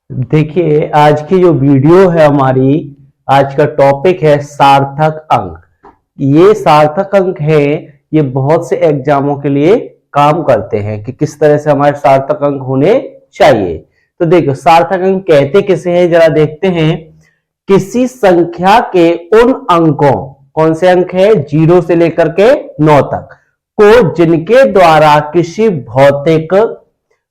देखिए, आज की जो वीडियो है हमारी, आज का टॉपिक है सार्थक अंक। ये सार्थक अंक है, ये बहुत से एग्जामों के लिए काम करते हैं कि किस तरह से हमारे सार्थक अंक होने चाहिए। तो देखो, सार्थक अंक कहते किसे हैं, जरा देखते हैं। किसी संख्या के उन अंकों, कौन से अंक है, 0 से लेकर के 9 तक को, जिनके द्वारा किसी भौतिक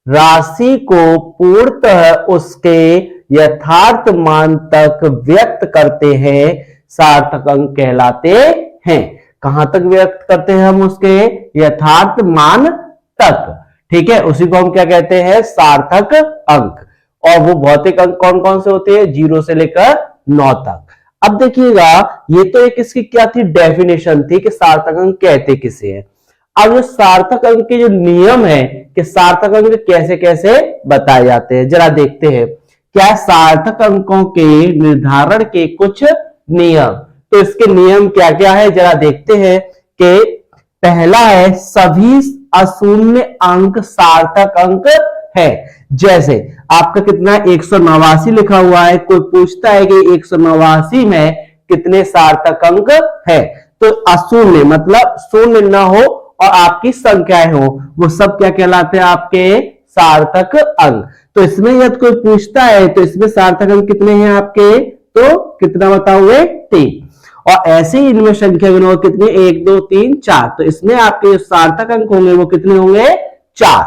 राशि को पूर्णतः उसके यथार्थ मान तक व्यक्त करते हैं, सार्थक अंक कहलाते हैं। कहां तक व्यक्त करते हैं हम, उसके यथार्थ मान तक। ठीक है, उसी को हम क्या कहते हैं, सार्थक अंक। और वो भौतिक अंक कौन कौन से होते हैं, 0 से लेकर 9 तक। अब देखिएगा, ये तो एक इसकी क्या थी, डेफिनेशन थी कि सार्थक अंक कहते किसे हैं। अब जो सार्थक अंक के जो नियम है कि सार्थक अंक कैसे कैसे बताए जाते हैं, जरा देखते हैं। क्या सार्थक अंकों के निर्धारण के कुछ नियम, तो इसके नियम क्या क्या है, जरा देखते हैं। कि पहला है, सभी अशून्य अंक सार्थक अंक है। जैसे आपका कितना 189 लिखा हुआ है, कोई पूछता है कि 189 में कितने सार्थक अंक है, तो अशून्य मतलब शून्य ना हो और आपकी संख्याएं हो, वो सब क्या कहलाते हैं, आपके सार्थक अंक। तो इसमें यदि कोई पूछता है तो इसमें सार्थक अंक कितने हैं आपके, तो कितना बताओगे, 3। और ऐसे ही इनमें संख्या गिनो, कितने, 1 2 3 4, तो इसमें आपके जो सार्थक अंक होंगे वो कितने होंगे, 4।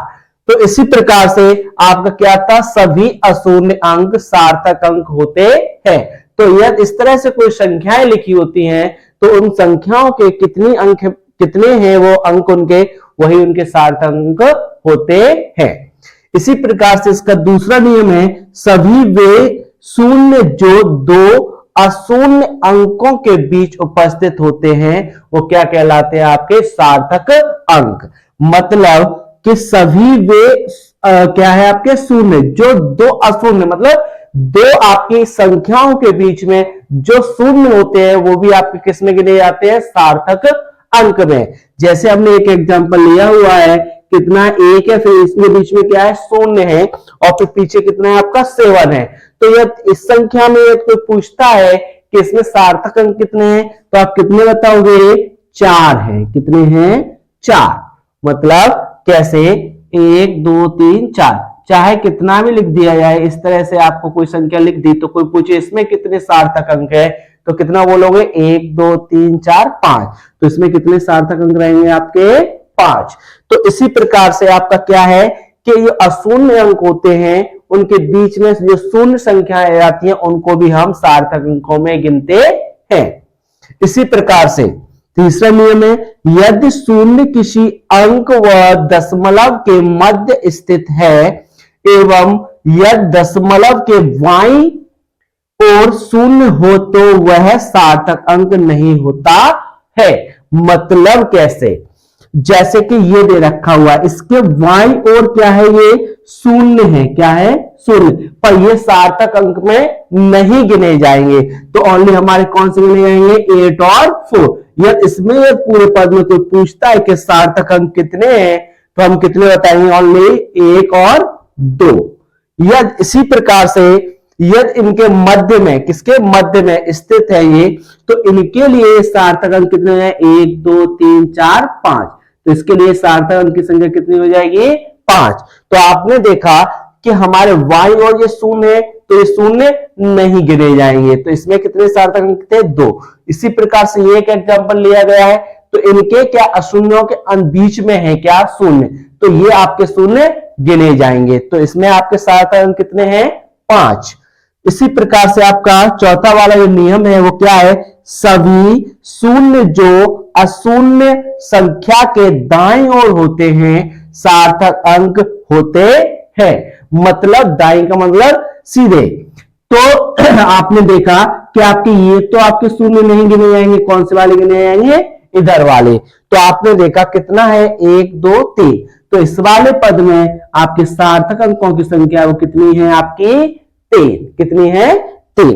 तो इसी प्रकार से आपका क्या था, सभी अशून्य अंक सार्थक अंक होते हैं। तो यदि इस तरह से कोई संख्याएं लिखी होती हैं तो उन संख्याओं के कितनी अंक, कितने हैं वो अंक उनके, वही उनके सार्थक अंक होते हैं। इसी प्रकार से इसका दूसरा नियम है, सभी वे शून्य जो दो अशून्य अंकों के बीच उपस्थित होते हैं वो क्या कहलाते हैं, आपके सार्थक अंक। मतलब कि सभी वे क्या है, आपके शून्य जो दो अशून्य, मतलब दो आपकी संख्याओं के बीच में जो शून्य होते हैं वो भी आपके किस में गिने जाते हैं, सार्थक अंक में। जैसे हमने एक एग्जांपल लिया हुआ है, कितना 1 है, फिर इसके बीच में क्या है, शून्य है, और फिर पीछे कितना है आपका 7 है। तो यदि इस संख्या में यदि कोई पूछता है कि इसमें सार्थक अंक कितने हैं, तो आप कितने बताओगे, 4 है। कितने हैं, 4। मतलब कैसे, 1 2 3 4, चाहे कितना भी लिख दिया जाए, इस तरह से आपको कोई संख्या लिख दी तो कोई पूछे इसमें कितने सार्थक अंक है, तो कितना बोलोगे, 1 2 3 4 5। तो इसमें कितने सार्थक अंक रहेंगे आपके, 5। तो इसी प्रकार से आपका क्या है कि ये अशून्य अंक होते हैं, उनके बीच में जो शून्य संख्याएं आती हैं उनको भी हम सार्थक अंकों में गिनते हैं। इसी प्रकार से तीसरा नियम है, यदि शून्य किसी अंक व दशमलव के मध्य स्थित है एवं यदि दशमलव के बाईं और शून्य हो तो वह सार्थक अंक नहीं होता है। मतलब कैसे, जैसे कि ये दे रखा हुआ है, इसके बाईं ओर क्या है, ये शून्य है, क्या है, शून्य, पर ये सार्थक अंक में नहीं गिने जाएंगे। तो ओनली हमारे कौन से गिने जाएंगे, 8 और 4। यदि इसमें ये पूरे पद में कोई पूछता है कि सार्थक अंक कितने हैं, तो हम कितने बताएंगे, ओनली 1 और 2। यदि इसी प्रकार से यदि इनके मध्य में, किसके मध्य में स्थित है ये, तो इनके लिए सार्थक अंक कितने हैं, 1 2 3 4 5। तो इसके लिए सार्थक अंक की संख्या कितनी हो जाएगी, 5। तो आपने देखा कि हमारे वाई और ये शून्य है, तो ये शून्य नहीं गिने जाएंगे। तो इसमें कितने सार्थक अंक थे, 2। इसी प्रकार से ये एक एग्जांपल लिया गया है, तो इनके क्या अशून्यों के बीच में है क्या, शून्य, तो ये आपके शून्य गिने जाएंगे। तो इसमें आपके सार्थक अंक कितने हैं, 5। इसी प्रकार से आपका चौथा वाला जो नियम है वो क्या है, सभी शून्य जो अशून्य संख्या के दाईं ओर होते हैं सार्थक अंक होते हैं। मतलब दाईं का मतलब सीधे। तो आपने देखा कि आपके ये तो आपके शून्य नहीं गिने जाएंगे, कौन से वाले गिने जाएंगे, इधर वाले। तो आपने देखा कितना है, 1 2 3। तो इस वाले पद में आपके सार्थक अंकों की संख्या वो कितनी है, आपकी 3। कितनी है, 3।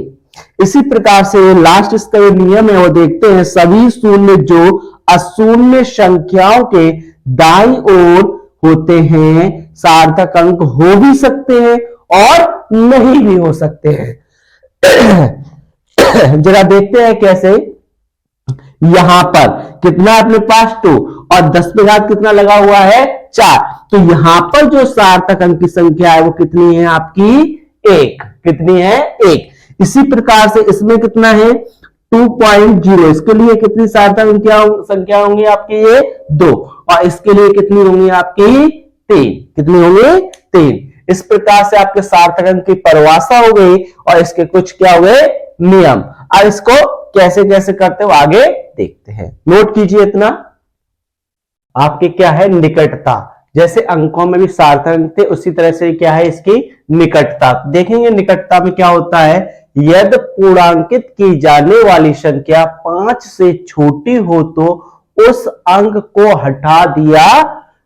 इसी प्रकार से लास्ट इसका जो नियम है वो देखते हैं, सभी शून्य जो अशून्य संख्याओं के दाईं ओर होते हैं सार्थक अंक हो भी सकते हैं और नहीं भी हो सकते हैं। जरा देखते हैं कैसे। यहां पर कितना अपने पास 2 और 10 पे घात कितना लगा हुआ है 4, तो यहां पर जो सार्थक अंक की संख्या है वो कितनी है आपकी 1, कितनी है 1। इसी प्रकार से इसमें कितना है 2.0, इसके लिए कितनी सार्थक संख्या होंगी आपकी ये 2, और इसके लिए कितनी होंगी आपकी 3, कितनी होंगी 3। इस प्रकार से आपके सार्थक अंक की परिभाषा हो गई और इसके कुछ क्या हुए नियम। अब इसको कैसे कैसे करते हो आगे देखते हैं, नोट कीजिए इतना। आपके क्या है निकटता, जैसे अंकों में भी सार्थक अंक थे उसी तरह से क्या है इसकी निकटता। देखेंगे निकटता में क्या होता है, यदि पूर्णांकित की जाने वाली संख्या 5 से छोटी हो तो उस अंक को हटा दिया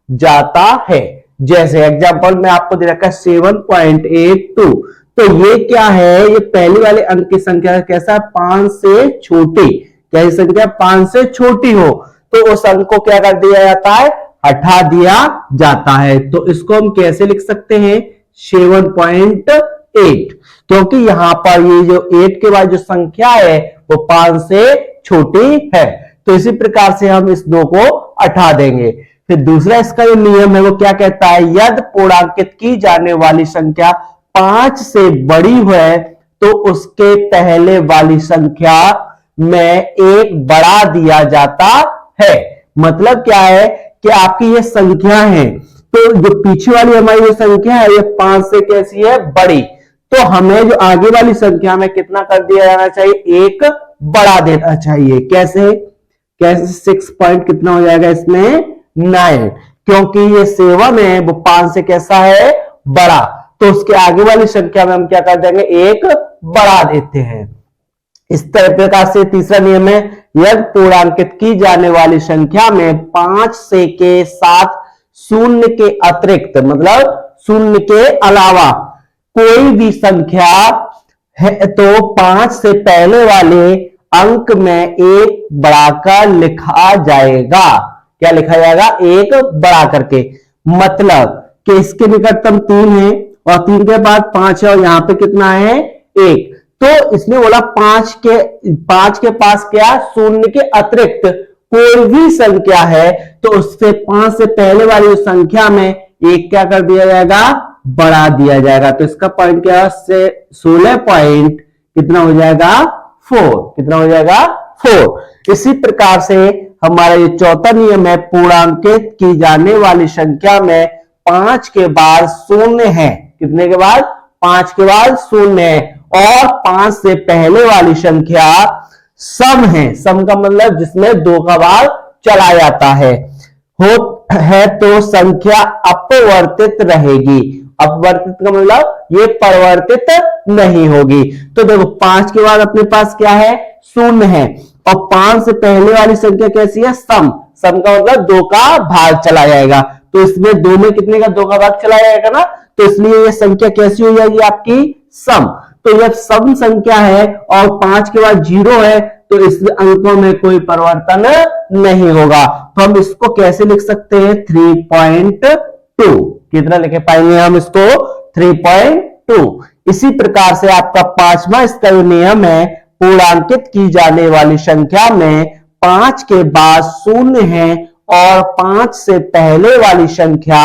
जाता है। जैसे एग्जांपल में आपको दे रखा है 7.82, तो ये क्या है, ये पहली वाले अंक की संख्या कैसा है 5 से छोटी, क्या संख्या 5 से छोटी हो तो उस अंक को क्या कर दिया जाता है, हटा दिया जाता है। तो इसको हम कैसे लिख सकते हैं 7.8, क्योंकि यहां पर ये जो 8 के बाद जो संख्या है वो 5 से छोटी है, तो इसी प्रकार से हम इस 2 को हटा देंगे। फिर दूसरा इसका जो नियम है वो क्या कहता है, यदि पूर्णांकित की जाने वाली संख्या 5 से बड़ी है तो उसके पहले वाली संख्या में 1 बढ़ा दिया जाता है। मतलब क्या है कि आपकी ये संख्या है, तो जो पीछे वाली हमारी जो संख्या है ये 5 से कैसी है बड़ी, तो हमें जो आगे वाली संख्या में कितना कर दिया जाना चाहिए, 1 बढ़ा देना चाहिए। कैसे कैसे 6 पॉइंट कितना हो जाएगा इसमें 9, क्योंकि ये 7 है वो 5 से कैसा है बड़ा, तो उसके आगे वाली संख्या में हम क्या कर देंगे 1 बढ़ा देते हैं। इस तरह प्रकार से तीसरा नियम है, यदि पूर्णांकित की जाने वाली संख्या में 5 से के साथ शून्य के अतिरिक्त, मतलब शून्य के अलावा कोई भी संख्या है तो 5 से पहले वाले अंक में 1 बढ़ाकर लिखा जाएगा। क्या लिखा जाएगा, 1 बढ़ा करके। मतलब कि इसके निकटतम 3 है और 3 के बाद 5 है और यहां पे कितना है 1, तो इसने बोला 5 के पास क्या शून्य के अतिरिक्त कोई भी संख्या है तो उससे 5 से पहले वाली संख्या में 1 क्या कर दिया जाएगा, बढ़ा दिया जाएगा। तो इसका पॉइंट क्या है, 16 पॉइंट कितना हो जाएगा 4, कितना हो जाएगा 4। इसी प्रकार से हमारा ये चौथा नियम है, पूर्णांकित की जाने वाली संख्या में 5 के बाद शून्य है, कितने के बाद 5 के बाद शून्य है, और 5 से पहले वाली संख्या सम है, सम का मतलब जिसमें 2 का भाग चला जाता है तो संख्या अपवर्तित रहेगी। अपवर्तित का मतलब ये परिवर्तित नहीं होगी। तो देखो 5 के बाद अपने पास क्या है शून्य है, और 5 से पहले वाली संख्या कैसी है सम, सम का मतलब 2 का भाग चला जाएगा, तो इसमें 2 में कितने का 2 का भाग चला जाएगा ना, तो इसलिए ये संख्या कैसी हो जाएगी आपकी सम। तो यह सम संख्या है और 5 के बाद 0 है तो इस अंकों में कोई परिवर्तन नहीं होगा। तो हम इसको कैसे लिख सकते हैं 3.2, कितना लिखे पाएंगे हम इसको 3.2। इसी प्रकार से आपका पांचवा इसका जो नियम है, पूर्णांकित की जाने वाली संख्या में 5 के बाद शून्य है और 5 से पहले वाली संख्या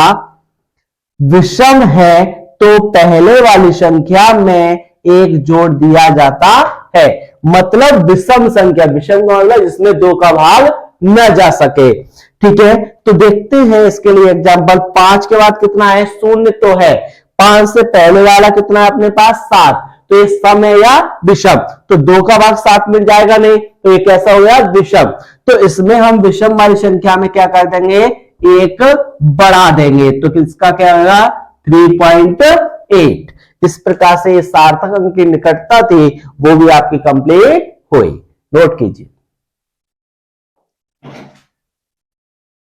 विषम है तो पहले वाली संख्या में 1 जोड़ दिया जाता है। मतलब विषम संख्या, विषम का मतलब जिसमें 2 का भाग न जा सके। ठीक है, तो देखते हैं इसके लिए एग्जांपल। 5 के बाद कितना है शून्य तो है, 5 से पहले वाला कितना है अपने पास 7, तो ये सम है या विषम, तो 2 का भाग 7 मिल जाएगा नहीं, तो ये कैसा हो गया विषम। तो इसमें हम विषम वाली संख्या में क्या कर देंगे 1 बढ़ा देंगे, तो किसका क्या होगा 3.8। इस प्रकार से ये सार्थक अंक की निकटता थी वो भी आपकी कंप्लीट हुई। नोट कीजिए।